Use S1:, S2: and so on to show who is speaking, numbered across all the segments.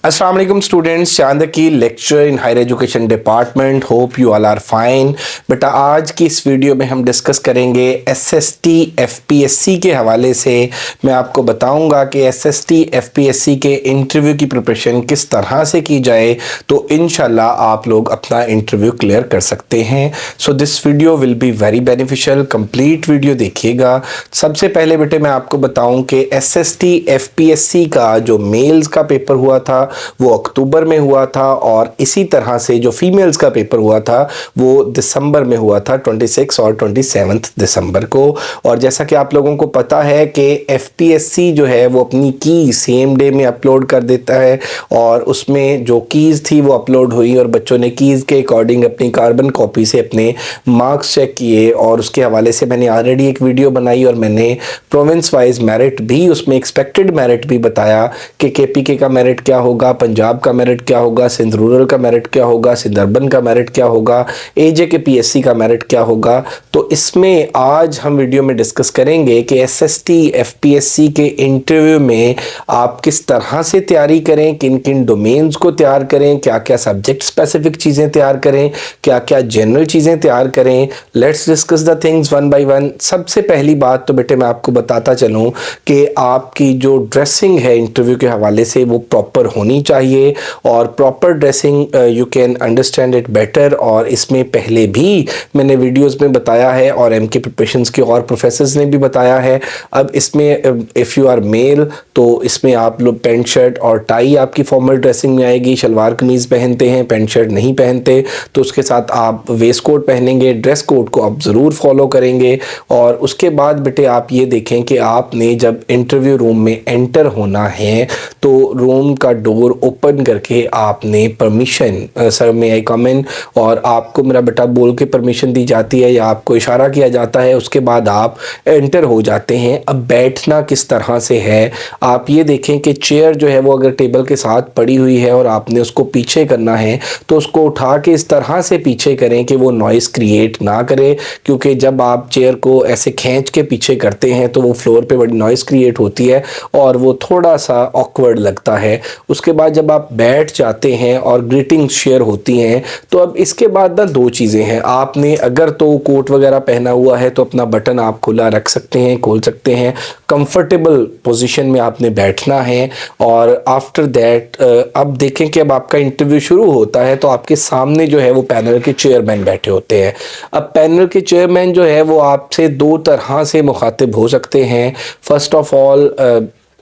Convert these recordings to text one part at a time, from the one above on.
S1: Assalamu alaikum students, चांदकी lecture in higher education department. Hope you all are fine. बेटा आज की इस वीडियो में हम डिस्कस करेंगे एसएसटी एफपीएससी के हवाले से। मैं आपको बताऊंगा कि एसएसटी एफपीएससी के इंटरव्यू की प्रिपरेशन किस तरह से की जाए तो इंशाल्लाह आप लोग अपना इंटरव्यू क्लियर कर सकते हैं। So this video will be very beneficial, complete video देखिएगा। सबसे पहले बेटे मैं आपको बताऊं कि एसएसटी एफपीएससी का जो मेल्स का पेपर हुआ था वो अक्टूबर में हुआ था और इसी तरह से जो फीमेल्स का पेपर हुआ था वो दिसंबर में हुआ था, 26 और 27 दिसंबर को। और जैसा कि आप लोगों को पता है कि एफपीएससी जो है वो अपनी की सेम डे में अपलोड कर देता है और उसमें जो कीज़ थी वो अपलोड हुई और बच्चों ने कीज़ के अकॉर्डिंग अपनी कार्बन कॉपी से अपने मार्क्स चेक किए। और उसके हवाले से मैंने ऑलरेडी एक वीडियो बनाई और मैंने प्रोविंस वाइज मेरिट भी, उसमें एक्सपेक्टेड मेरिट भी बताया कि केपीके का मेरिट क्या होगा, पंजाब का मेरिट क्या होगा, सिंध रूरल का मेरिट क्या होगा, सिंध अर्बन का मेरिट क्या होगा, एजे के पीएससी का मेरिट क्या होगा। तो इसमें आज हम वीडियो में डिस्कस करेंगे कि एसएसटी एफपीएससी के इंटरव्यू में आप किस तरह से तैयारी करें, किन किन डोमेन्स को तैयार करें, क्या क्या सब्जेक्ट स्पेसिफिक चीज़ें तैयार करें, क्या क्या जनरल चीज़ें तैयार करें। Let's discuss the things one by one. सबसे पहली बात तो बेटे मैं आपको बताता चलूँ कि आपकी जो ड्रेसिंग है इंटरव्यू के हवाले से वो प्रॉपर होनी चाहिए और proper dressing you can understand it better. और इसमें पहले भी मैंने वीडियोस में बताया है और एमके प्रिपरेशंस के और प्रोफेसर्स ने भी बताया है। अब इसमें इफ़ यू आर मेल तो इसमें आप लोग पेंट शर्ट और टाई आपकी फॉर्मल ड्रेसिंग में आएगी। शलवार कमीज़ पहनते हैं, पेंट शर्ट नहीं पहनते तो उसके साथ आप वेस्ट कोट पहनेंगे। ड्रेस कोड को आप ज़रूर फॉलो करेंगे। और उसके बाद बेटे आप ये देखें कि आपने जब इंटरव्यू रूम में एंटर होना है तो रूम का डोर ओपन करके आपने परमिशन, सर में आई कम इन, और आपको मेरा बेटा बोल के परमिशन दी जाती है या आपको इशारा किया जाता है। उसके बाद आप एंटर हो जाते हैं। अब बैठना किस तरह से है आप ये देखें कि चेयर जो है वो अगर टेबल के साथ पड़ी हुई है और आपने उसको पीछे करना है तो उसको उठा के इस तरह से पीछे करें कि वो नॉइज़ क्रिएट ना करे, क्योंकि जब आप चेयर को ऐसे खींच के पीछे करते हैं तो वो फ्लोर पे बड़ी नॉइज़ क्रिएट होती है और वो थोड़ा सा ऑकवर्ड लगता है। उसके बाद जब आप बैठ जाते हैं और ग्रीटिंग्स शेयर होती हैं तो अब इसके बाद ना दो चीज़ें हैं। आपने अगर तो कोट वगैरह पहना हुआ है तो अपना बटन आप खुला रख सकते हैं, खोल सकते हैं। कंफर्टेबल पोजीशन में आपने बैठना है। और आफ्टर दैट अब देखें कि अब आपका इंटरव्यू शुरू होता है तो आपके सामने जो है वो पैनल के चेयरमैन बैठे होते हैं। अब पैनल के चेयरमैन जो है वो आपसे दो तरह से मुखातिब हो सकते हैं। First of all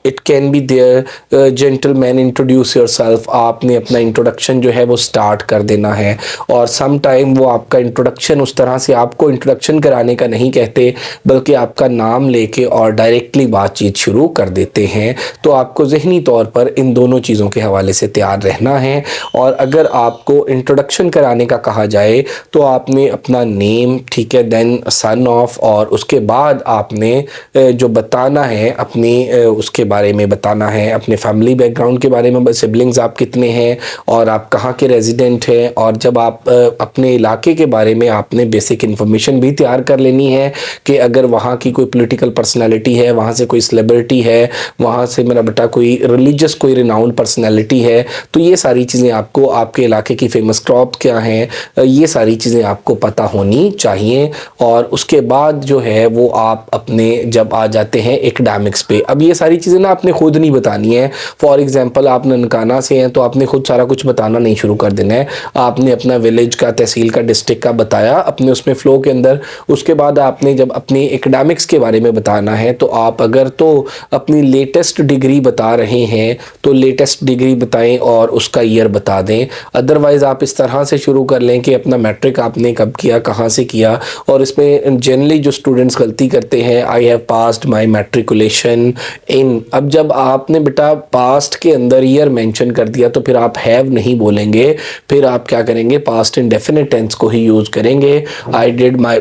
S1: it can be there gentleman introduce yourself, आपने अपना इंट्रोडक्शन जो है वो स्टार्ट कर देना है। और सम टाइम वो आपका इंट्रोडक्शन उस तरह से आपको इंट्रोडक्शन कराने का नहीं कहते बल्कि आपका नाम लेके और डायरेक्टली बातचीत शुरू कर देते हैं। तो आपको ज़हनी तौर पर इन दोनों चीज़ों के हवाले से तैयार रहना है। और अगर आपको इंट्रोडक्शन कराने का कहा जाए तो आपने अपना नेम, ठीक है, देन सन ऑफ, और उसके बाद आपने जो बताना है अपनी उसके बारे में बताना है, अपने फैमिली बैकग्राउंड के बारे में, सिबलिंग्स आप कितने हैं और आप कहाँ के रेजिडेंट हैं। और जब आप अपने इलाके के बारे में आपने बेसिक इन्फॉर्मेशन भी तैयार कर लेनी है कि अगर वहाँ की कोई पॉलिटिकल पर्सनालिटी है, वहाँ से कोई सेलिब्रिटी है, वहाँ से मेरा बेटा कोई रिलीजियस कोई रिनाउंड पर्सनालिटी है, तो ये सारी चीज़ें आपको, आपके इलाके की फेमस क्रॉप क्या हैं, ये सारी चीज़ें आपको पता होनी चाहिए। और उसके बाद जो है वो आप अपने जब आ जाते हैं एकेडमिक्स पे, अब ये सारी चीज़ें ना आपने खुद नहीं बतानी है। फॉर एग्जांपल आप ननकाना से हैं तो आपने खुद सारा कुछ बताना नहीं शुरू कर देना है। आपने अपना विलेज का, तहसील का, डिस्ट्रिक्ट का बताया अपने उसमें फ़्लो के अंदर। उसके बाद आपने जब अपनी एकेडमिक्स के बारे में बताना है तो आप अगर तो अपनी लेटेस्ट डिग्री बता रहे हैं तो लेटेस्ट डिग्री बताएं और उसका ईयर बता दें। अदरवाइज़ आप इस तरह से शुरू कर लें कि अपना मैट्रिक आपने कब किया, कहाँ से किया। और इसमें जनरली जो स्टूडेंट्स गलती करते हैं, I have passed my matriculation in. अब जब आपने बेटा पास्ट के अंदर ईयर मेंशन कर दिया तो फिर आप हैव नहीं बोलेंगे, फिर आप क्या करेंगे, पास्ट इंडेफिनिट टेंस को ही यूज़ करेंगे। I did my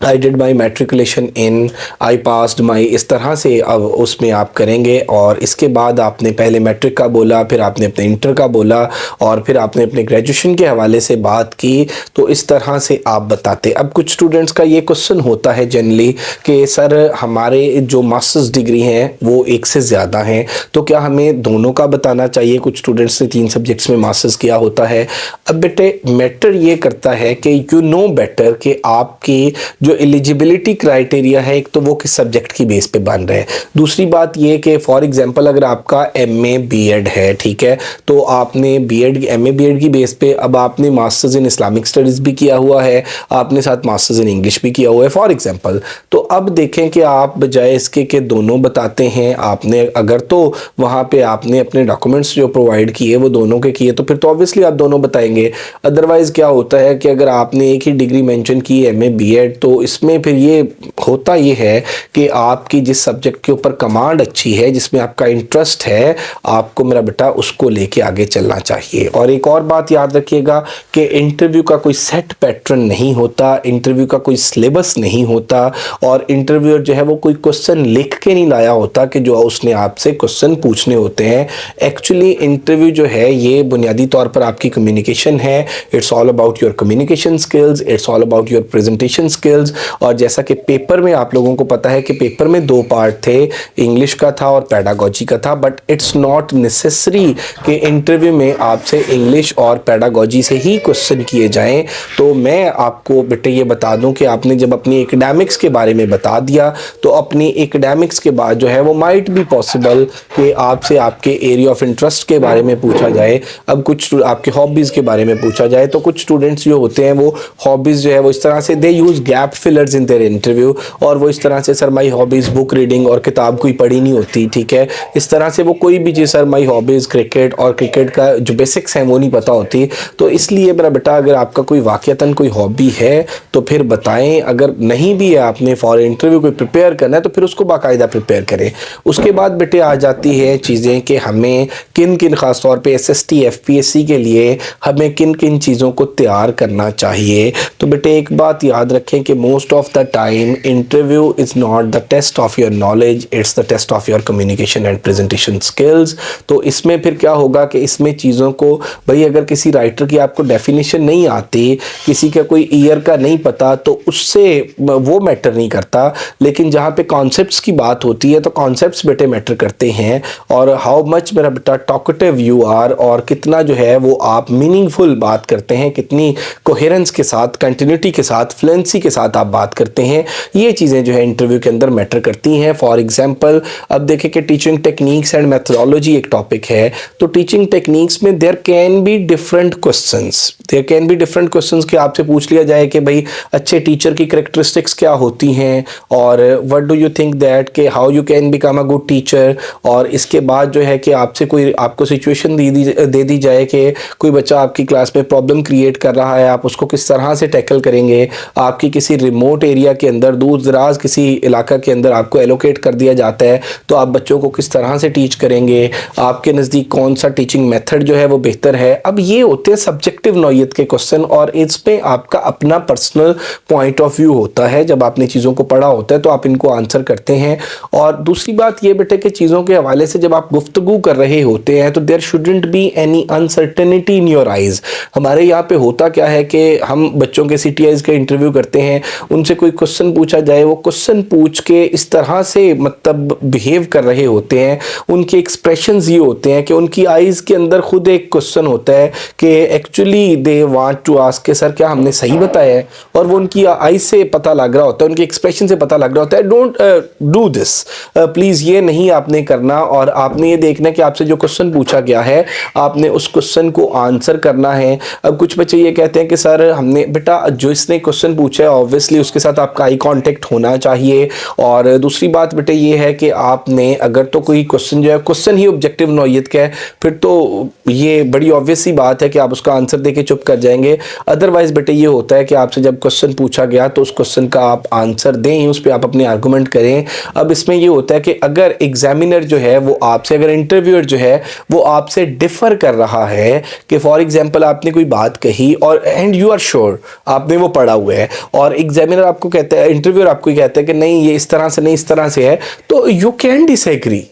S1: I did my matriculation in, I passed माई, इस तरह से अब उसमें आप करेंगे। और इसके बाद आपने पहले मैट्रिक का बोला, फिर आपने अपने इंटर का बोला, और फिर आपने अपने ग्रेजुएशन के हवाले से बात की। तो इस तरह से आप बताते। अब कुछ स्टूडेंट्स का ये क्वेश्चन होता है जनरली कि सर हमारे जो मास्टर्स डिग्री हैं वो एक से ज़्यादा हैं, तो क्या हमें दोनों का बताना चाहिए? कुछ स्टूडेंट्स ने 3 सब्जेक्ट्स में मास्टर्स किया होता है। अब बेटे मैटर ये करता है कि यू नो बेटर कि आपकी जो एलिजिबिलिटी क्राइटेरिया है, एक तो वो किस सब्जेक्ट की बेस पे बन रहे हैं। दूसरी बात ये कि फॉर एग्जांपल अगर आपका एमए बीएड है, ठीक है, तो आपने बीएड एमए बीएड की बेस पे अब आपने मास्टर्स इन इस्लामिक स्टडीज़ भी किया हुआ है, आपने साथ मास्टर्स इन इंग्लिश भी किया हुआ है फॉर एग्जांपल। तो अब देखें कि आप बजाय इसके कि दोनों बताते हैं, आपने अगर तो वहाँ पे आपने अपने डॉक्यूमेंट्स जो प्रोवाइड किए वो दोनों के किए, तो फिर तो ऑब्वियसली आप दोनों बताएंगे। अदरवाइज़ क्या होता है कि अगर आपने एक ही डिग्री मेंशन की एमए बीएड, तो इसमें फिर ये होता ये है कि आपकी जिस सब्जेक्ट के ऊपर कमांड अच्छी है, जिसमें आपका इंटरेस्ट है, आपको मेरा बेटा उसको लेके आगे चलना चाहिए। और एक और बात याद रखिएगा कि इंटरव्यू का कोई सेट पैटर्न नहीं होता, इंटरव्यू का कोई सिलेबस नहीं होता, और इंटरव्यूअर जो है वो कोई क्वेश्चन लिख के नहीं लाया होता कि जो उसने आपसे क्वेश्चन पूछने होते हैं। एक्चुअली इंटरव्यू जो है ये बुनियादी तौर पर आपकी कम्युनिकेशन है। It's all about your communication skills, it's all about your presentation skills. और जैसा कि पेपर में आप लोगों को पता है कि पेपर में 2 पार्ट थे, इंग्लिश का था और पेडागोजी का था, बट इट्स नॉट नेसेसरी कि इंटरव्यू में आपसे इंग्लिश और पेडागोजी से ही क्वेश्चन किए जाएं। तो मैं आपको बेटे ये बता दूं कि आपने जब अपनी एकेडमिक्स के बारे में बता दिया, तो अपनी एकेडमिक्स के बाद जो है वो माइट बी पॉसिबल कि आपसे आपके एरिया ऑफ इंटरेस्ट के बारे में पूछा जाए। अब कुछ आपके हॉबीज़ के बारे में पूछा जाए, तो कुछ स्टूडेंट्स जो होते हैं वो हॉबीज़ जो है वो इस तरह से they use gap fillers in their interview, और वो इस तरह से sir my hobbies book reading, और किताब कोई पढ़ी नहीं होती, ठीक है, इस तरह से वो कोई भी चीज़ सर माई हॉबीज़ क्रिकेट, और क्रिकेट का जो बेसिक्स हैं वो नहीं पता होती। तो इसलिए मेरा बेटा अगर आपका कोई वाक़यतन कोई हॉबी है तो फिर बताएं, अगर नहीं भी है आपने फॉर इंटरव्यू कोई प्रिपेयर करना है तो फिर उसको बाकायदा प्रिपेयर करें। उसके बाद बेटे आ जाती है चीज़ें कि हमें किन किन ख़ास तौर पे एसएसटी एफपीएससी के लिए हमें किन किन चीज़ों को तैयार करना चाहिए। तो बेटे एक बात याद रखें कि most of the time interview is not the test of your knowledge, it's the test of your communication and presentation skills. तो इसमें फिर क्या होगा कि इसमें चीज़ों को भाई अगर किसी राइटर की आपको डेफिनेशन नहीं आती, किसी का कोई ईयर का नहीं पता, तो उससे वो मैटर नहीं करता। लेकिन जहाँ पे कॉन्सेप्ट्स की बात होती है तो कॉन्सेप्ट्स बेटे मैटर करते हैं, और हाउ मच मेरा बेटा टॉकेटिव यू आर, और कितना जो है वो आप मीनिंगफुल बात करते हैं, कितनी कोहेरेंस के साथ, कंटिन्यूटी के साथ, फ्लुएंसी के साथ आप बात करते हैं, ये चीज़ें जो है इंटरव्यू के अंदर मैटर करती हैं। फॉर एग्जांपल अब देखें कि टीचिंग टेक्निक्स एंड मेथोडोलॉजी एक टॉपिक है। तो टीचिंग टेक्निक्स में there can be different questions, there can be different questions कि आपसे पूछ लिया जाए कि भाई अच्छे टीचर की कैरेक्टरिस्टिक्स क्या होती हैं, और what do you think that कि how you can become a good teacher. और इसके बाद जो है कि आपसे कोई आपको सिचुएशन दे दी जाए कि कोई बच्चा आपकी क्लास में प्रॉब्लम क्रिएट कर रहा है, आप उसको किस तरह से टैकल करेंगे। आपकी किसी रिमोट एरिया के अंदर, दूर दराज किसी इलाका के अंदर आपको एलोकेट कर दिया जाता है, तो आप बच्चों को किस तरह से टीच करेंगे, आपके नज़दीक कौन सा टीचिंग मेथड जो है वो बेहतर है। अब ये होते हैं सब्जेक्टिव नौइयत के क्वेश्चन, और इसमें आपका अपना पर्सनल पॉइंट ऑफ व्यू होता है। जब आपने चीज़ों को पढ़ा होता है तो आप इनको आंसर करते हैं। और दूसरी बात ये बेटे कि चीज़ों के हवाले से जब आप गुफ्तगू कर रहे होते हैं तो there shouldn't be any uncertainty in your eyes. हमारे यहाँ पे होता क्या है कि हम बच्चों के सीटीआईज़ के इंटरव्यू करते हैं, उनसे कोई क्वेश्चन पूछा जाए, वो क्वेश्चन पूछ के इस तरह से मतलब बिहेव कर रहे होते हैं, उनके एक्सप्रेशंस ये होते हैं कि उनकी आइज़ के अंदर खुद एक क्वेश्चन होता है कि actually they want to ask के सर क्या हमने सही बताया है, और वो उनकी आइज़ से पता लग रहा होता है, उनके एक्सप्रेशन से पता लग रहा होता है। डोंट डू दिस, प्लीज़ ये नहीं आपने करना, और आपने ये देखना कि आपसे जो क्वेश्चन पूछा गया है आपने उस क्वेश्चन को आंसर करना है। अब कुछ बच्चे ये कहते हैं कि सर हमने बेटा जो इसने क्वेश्चन पूछा है ऑब्वियसली उसके साथ आपका आई कॉन्टेक्ट होना चाहिए। और दूसरी बात बेटे ये है कि आपने अगर तो कोई क्वेश्चन जो है क्वेश्चन ही ऑब्जेक्टिव नौइयत का है, फिर तो ये बड़ी ऑब्वियस सी बात है कि आप उसका आंसर देके चुप कर जाएंगे। अदरवाइज बेटे ये होता है कि आपसे जब क्वेश्चन पूछा गया तो उस क्वेश्चन का आप आंसर दें, उस पर आप अपने आर्गूमेंट करें। अब इसमें ये होता है कि अगर एग्जामिनर जो है वो आपसे, अगर इंटरव्यूअर जो है वो आपसे डिफर कर रहा है कि फॉर एग्जांपल आपने कोई बात कही और एंड यू आर श्योर आपने वो पढ़ा हुआ है, और एग्जामिनर आपको कहता है, इंटरव्यूअर आपको कहता है कि नहीं ये इस तरह से नहीं इस तरह से है, तो यू कैन डिसएग्री।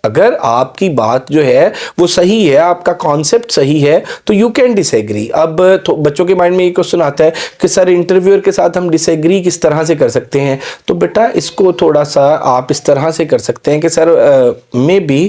S1: अगर आपकी बात जो है वो सही है, आपका कॉन्सेप्ट सही है, तो यू कैन डिसएग्री। अब बच्चों के माइंड में ये क्वेश्चन आता है कि सर इंटरव्यूअर के साथ हम डिसएग्री किस तरह से कर सकते हैं? तो बेटा इसको थोड़ा सा आप इस तरह से कर सकते हैं कि sir maybe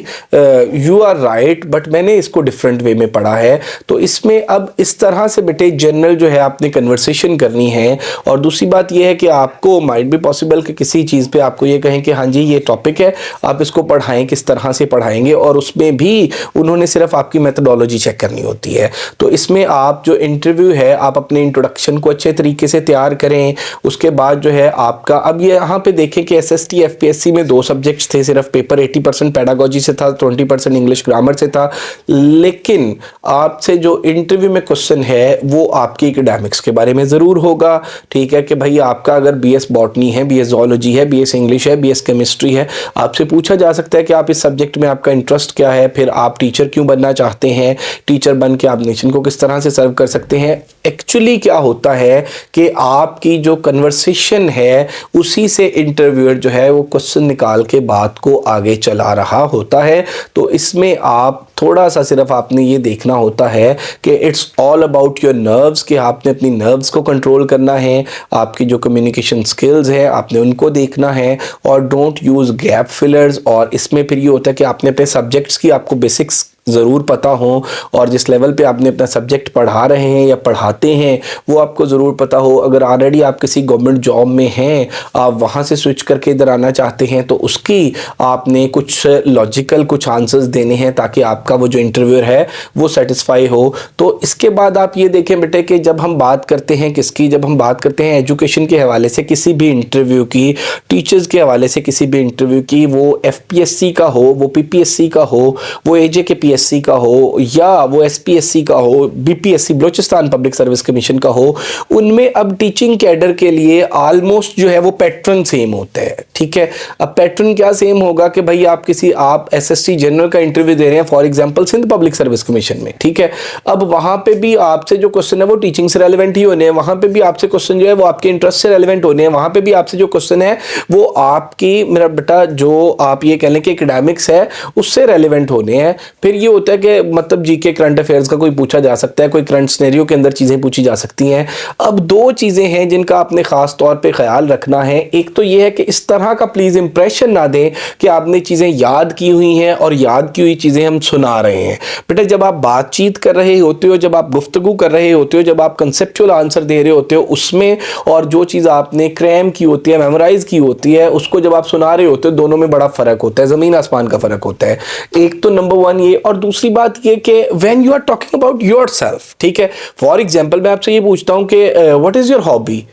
S1: you are right but मैंने इसको डिफरेंट वे में पढ़ा है। तो इसमें अब इस तरह से बेटे जनरल जो है आपने कन्वर्सेशन करनी है। और दूसरी बात यह है कि आपको माइट भी पॉसिबल कि किसी चीज़ पे आपको ये कहें कि हाँ जी ये टॉपिक है, आप इसको पढ़ाएं, किस तरह से पढ़ाएंगे, और उसमें भी उन्होंने सिर्फ आपकी मेथोडोलॉजी चेक करनी होती है। तो इसमें आप जो इंटरव्यू है आप अपने इंट्रोडक्शन को अच्छे तरीके से तैयार करें। उसके बाद जो है आपका, अब ये यहाँ पे देखें कि एसएसटी एफपीएससी में 2 सब्जेक्ट्स थे सिर्फ, पेपर 80% पेडागोजी से था, 20% इंग्लिश ग्रामर से था। लेकिन आपसे जो इंटरव्यू में क्वेश्चन है वो आपकी एकेडमिक्स के बारे में ज़रूर होगा। ठीक है कि भाई आपका अगर बीएस बॉटनी है, बीएस ज़ूलॉजी है, बीएस इंग्लिश है, बीएस केमिस्ट्री है, आपसे पूछा जा सकता है कि आप इस सब्जेक्ट में आपका इंटरेस्ट क्या है, फिर आप टीचर क्यों बनना चाहते हैं, टीचर बन के आप नेशन को किस तरह से सर्व कर सकते हैं। एक्चुअली क्या होता है कि आपकी जो कन्वर्सेशन है उसी से इंटरव्यूअर जो है वो क्वेश्चन निकाल के बात को आगे चला रहा होता है। तो इसमें आप थोड़ा सा सिर्फ आपने ये देखना होता है कि it's all about your nerves, कि आपने अपनी नर्व्स को कंट्रोल करना है, आपकी जो कम्युनिकेशन स्किल्स है आपने उनको देखना है, और डोंट यूज़ गैप फिलर्स। और इसमें फिर ये होता है कि आपने अपने सब्जेक्ट्स की आपको बेसिक्स ज़रूर पता हो, और जिस लेवल पे आपने अपना सब्जेक्ट पढ़ा रहे हैं या पढ़ाते हैं वो आपको ज़रूर पता हो। अगर ऑलरेडी आप किसी गवर्नमेंट जॉब में हैं, आप वहाँ से स्विच करके इधर आना चाहते हैं, तो उसकी आपने कुछ लॉजिकल कुछ आंसर्स देने हैं ताकि आपका वो जो इंटरव्यूअर है वो सेटिस्फाई हो। तो इसके बाद आप ये देखें बेटे कि जब हम बात करते हैं किसकी, जब हम बात करते हैं एजुकेशन के हवाले से किसी भी इंटरव्यू की, टीचर्स के हवाले से किसी भी इंटरव्यू की, वो एफपीएससी का हो, वो पीपीएससी का हो, वो एजे के पीएससी का हो, या वो एसपीएससी का हो, BPSC Balochistan public service commission का हो, उनमें अब टीचिंग कैडर के लिए ऑलमोस्ट जो है वो पैटर्न सेम होते हैं। ठीक है, अब पैटर्न क्या सेम होगा कि भाई आप एसएससी जनरल का इंटरव्यू दे रहे हैं for example Sindh public service commission में। ठीक है, अब वहां पे भी आपसे जो क्वेश्चन है वो टीचिंग से रेलेवेंट ही होने हैं, वहां पे भी आपसे क्वेश्चन जो है वो आपके इंटरेस्ट से रेलेवेंट होने हैं, वहां पे भी आपसे जो क्वेश्चन है वो आपकी, मेरा बेटा जो आप ये कह लें कि एकेडमिक्स है उससे रेलेवेंट होने हैं। फिर ये होता है कि मतलब जीके करंट अफेयर्स का कोई पूछा जा सकता है, कोई करंट सिनेरियो के अंदर चीजें पूछी जा सकती हैं। अब 2 चीजें हैं जिनका आपने खास तौर पे ख्याल रखना है। एक तो ये है कि इस तरह का प्लीज इंप्रेशन ना दें कि आपने चीजें याद की हुई हैं और याद की हुई चीजें हम सुना रहे हैं। बेटा जब आप बातचीत कर रहे होते हो, जब आप गुफ्तगू कर रहे होते हो, जब आप कंसेप्चुअल आंसर दे रहे होते हो उसमें, और जो चीज आपने क्रैम की होती है, मेमोराइज की होती है, उसको जब आप सुना रहे होते हो, दोनों में बड़ा फर्क होता है, जमीन आसमान का फर्क होता है। एक तो नंबर 1 ये, और दूसरी बात ये कि when you are talking about yourself, ठीक है, फॉर एग्जांपल मैं आपसे ये पूछता हूं कि व्हाट इज योर हॉबी।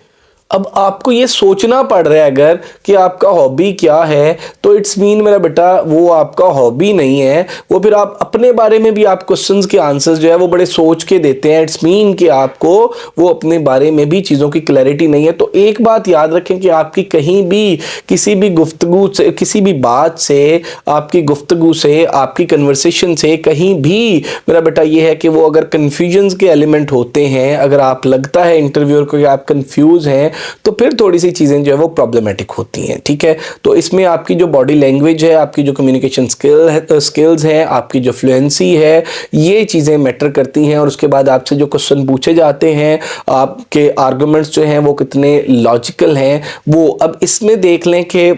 S1: अब आपको ये सोचना पड़ रहा है अगर कि आपका हॉबी क्या है, तो इट्स मीन मेरा बेटा वो आपका हॉबी नहीं है, वो फिर आप अपने बारे में भी आप क्वेश्चंस के आंसर्स जो है वो बड़े सोच के देते हैं। इट्स मीन कि आपको वो अपने बारे में भी चीज़ों की क्लैरिटी नहीं है। तो एक बात याद रखें कि आपकी कहीं भी किसी भी गुफ्तगू से, किसी भी बात से, आपकी गुफ्तगू से, आपकी कन्वर्सेशन से कहीं भी मेरा बेटा ये है कि वो अगर कन्फ्यूजन्स के एलिमेंट होते हैं, अगर आप लगता है इंटरव्यूअर को कि आप कन्फ्यूज हैं, तो फिर थोड़ी सी चीज़ें जो है वो प्रॉब्लमेटिक होती हैं। ठीक है, तो इसमें आपकी जो बॉडी लैंग्वेज है, आपकी जो कम्युनिकेशन स्किल्स हैं, आपकी जो फ्लुएंसी है, ये चीज़ें मैटर करती हैं। और उसके बाद आपसे जो क्वेश्चन पूछे जाते हैं, आपके आर्गुमेंट्स जो हैं वो कितने लॉजिकल हैं, वो अब इसमें देख लें कि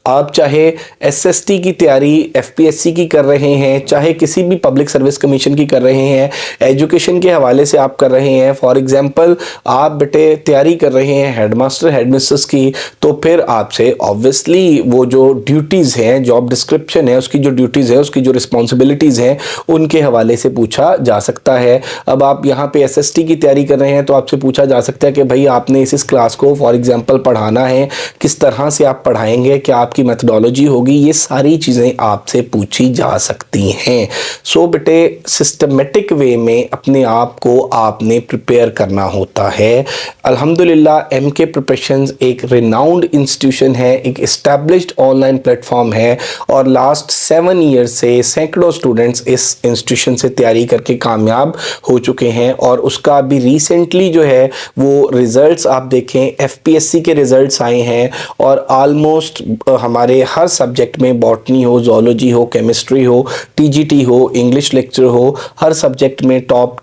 S1: आप चाहे एसएसटी की तैयारी एफपीएससी की कर रहे हैं, चाहे किसी भी पब्लिक सर्विस कमीशन की कर रहे हैं, एजुकेशन के हवाले से आप कर रहे हैं, फॉर एग्जांपल आप बेटे तैयारी कर रहे हैं हेडमास्टर हेडमिस्ट्रेस की, तो फिर आपसे ऑब्वियसली वो जो ड्यूटीज़ हैं, जॉब डिस्क्रिप्शन है, उसकी जो ड्यूटीज़ है, उसकी जो रिस्पॉन्सिबिलिटीज़ हैं, उनके हवाले से पूछा जा सकता है। अब आप यहाँ पे एसएसटी की तैयारी कर रहे हैं तो आपसे पूछा जा सकता है कि भाई आपने इस क्लास को फॉर एग्जाम्पल पढ़ाना है, किस तरह से आप पढ़ाएंगे, क्या आप आपकी मेथडोलॉजी होगी, ये सारी चीज़ें आपसे पूछी जा सकती हैं। सो बेटे सिस्टमेटिक वे में अपने आप को आपने प्रिपेयर करना होता है। अल्हम्दुलिल्लाह एमके प्रिपरेशंस एक रिनाउंड इंस्टीट्यूशन है, एक एस्टैब्लिश्ड ऑनलाइन प्लेटफॉर्म है और लास्ट 7 ईयर से सैकड़ों स्टूडेंट्स इस इंस्टीट्यूशन से तैयारी करके कामयाब हो चुके हैं। और उसका अभी रिसेंटली जो है वो रिज़ल्ट्स आप देखें, एफपीएससी के रिज़ल्ट्स आए हैं और आलमोस्ट हमारे हर सब्जेक्ट में, बॉटनी हो, ज़ूलॉजी हो, केमिस्ट्री हो, टीजीटी हो, इंग्लिश लेक्चर हो, हर सब्जेक्ट में टॉप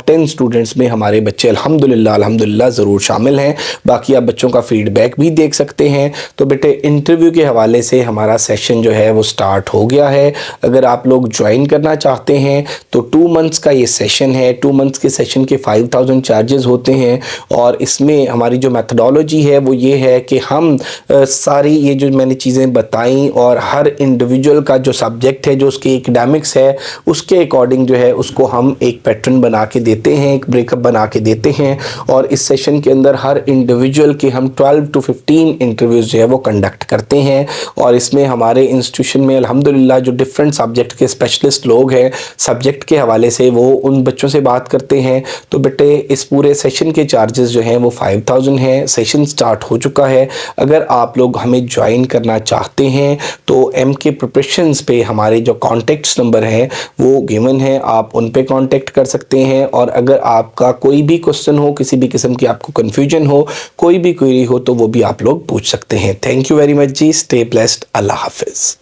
S1: 10 स्टूडेंट्स में हमारे बच्चे अल्हम्दुलिल्लाह ज़रूर शामिल हैं। बाकी आप बच्चों का फीडबैक भी देख सकते हैं। तो बेटे इंटरव्यू के हवाले से हमारा सेशन जो है वो स्टार्ट हो गया है। अगर आप लोग ज्वाइन करना चाहते हैं तो 2 मंथ्स का ये सेशन है। 2 मंथ्स के सेशन के 5000 चार्जेस होते हैं और इसमें हमारी जो मेथडोलॉजी है वो ये है कि हम सारी ये जो मैंने चीज़ें बताई और हर इंडिविजुअल का जो सब्जेक्ट है, जो उसके एकेडमिक्स है, उसके अकॉर्डिंग जो है उसको हम एक पैटर्न बना के देते हैं, एक ब्रेकअप बना के देते हैं। और इस सेशन के अंदर हर इंडिविजुअल के हम 12 to 15 इंटरव्यूज़ जो है वो कंडक्ट करते हैं। और इसमें हमारे इंस्टीट्यूशन में अल्हम्दुलिल्लाह जो डिफरेंट सब्जेक्ट के स्पेशलिस्ट लोग हैं, सब्जेक्ट के हवाले से वो उन बच्चों से बात करते हैं। तो बेटे इस पूरे सेशन के चार्जेस जो हैं वो 5000 हैं। सेशन स्टार्ट हो चुका है। अगर आप लोग हमें ज्वाइन करना चाहते हैं तो एमके प्रिपरेशंस पे हमारे जो कॉन्टेक्ट्स नंबर हैं वो गिवन है, आप उन पे कांटेक्ट कर सकते हैं। और अगर आपका कोई भी क्वेश्चन हो, किसी भी किस्म की आपको कन्फ्यूजन हो, कोई भी क्वेरी हो, तो वो भी आप लोग पूछ सकते हैं। थैंक यू वेरी मच जी। Stay blessed. अल्लाह हाफिज़।